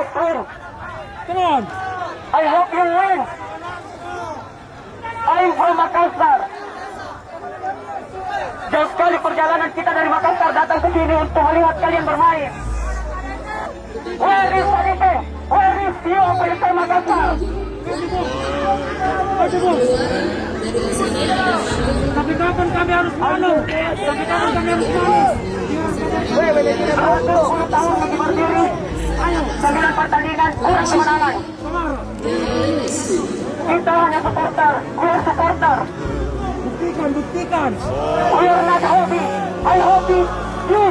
just win. Come on. I hope you win. I'm from Makassar. Jauh sekali perjalanan kita dari Makassar datang ke sini untuk melihat kalian bermain. Where is Felipe? Where is you, Felipe Makassar? Sampai kapan kami harus malu? Sampai kapan kami harus malu? 20 tahun lagi berdiri. 9 pertandingan, kurang kemenangan. Kita hanya supporter. We are supporter. Buktikan. We are not hobby. I hobby you.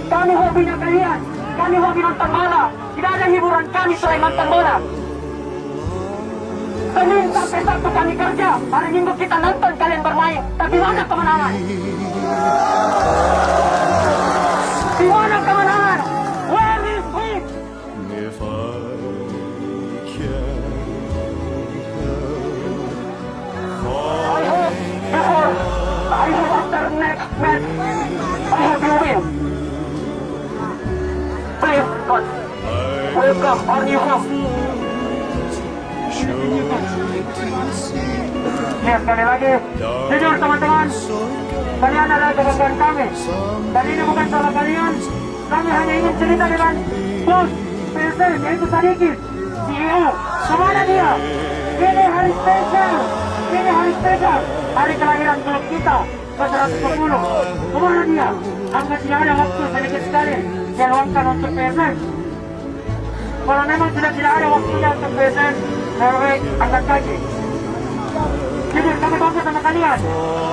Kami hobinya kalian. Kami hobi nonton bola. Tidak ada hiburan kami selain nonton bola. Senin sampai Sabtu kami kerja. Hari Minggu kita nonton kalian bermain. Tapi mana kemenangan? Di mana kemenangan? Where is it? If I can I hope after next match, I hope you win. Please, God, welcome our new home. Ya, sekali lagi, jujur teman-teman, kalian adalah kebanggaan kami. Dan ini bukan salah kalian. Kami hanya ingin cerita dengan bos PSS, yaitu Sadikin, CEO. Kemana dia? Ini hari spesial. Ini hari spesial. Hari kelahiran klub kita ke-110. Kemana dia? Angkat tidak ada waktu sedikit sekali dia luangkan untuk PSS. Kalau memang sudah tidak ada waktunya untuk PSS, lebih baik angkat kaki. Jadi kami bangga sama kalian.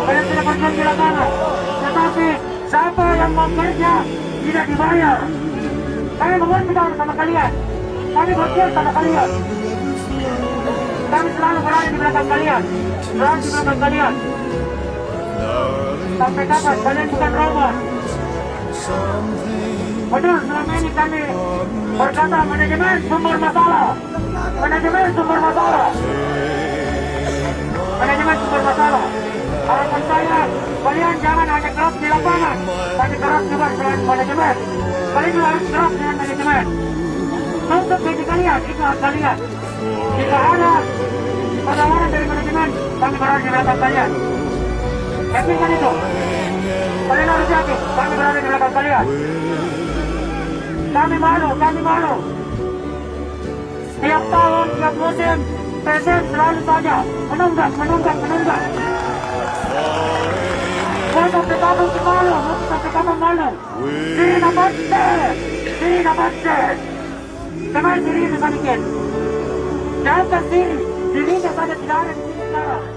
Kalian sudah berjuang di lapangan. Tetapi siapa yang mau kerja tidak dibayar. Kami mengumpulkan sama kalian. Kami berjuang sama kalian. Kami selalu berada di belakang kalian. Berada di belakang kalian. Sampai kapan kalian bukan robot? Betul, selama ini kami berkata manajemen sumber masalah. Manajemen sumber masalah. Manajemen sumber masalah. Harapan saya, kalian jangan hanya keras di lapangan, tapi keras juga dengan manajemen. Kalian juga harus keras dengan manajemen. Untuk gaji kalian, itu hak kalian. Jika ada perlawanan dari manajemen, kami berada di belakang kalian. Yakinkan itu. Kalian harus yakin, kami berada di belakang kalian. Kami malu. Tiap tahun, tiap musim, PSS selalu saja menunggak. Mau sampai kapan malu? Diri dapat. Kemarin diri itu sedikit. Jangan sendiri, dirinya saja tidak ada di sini sekarang.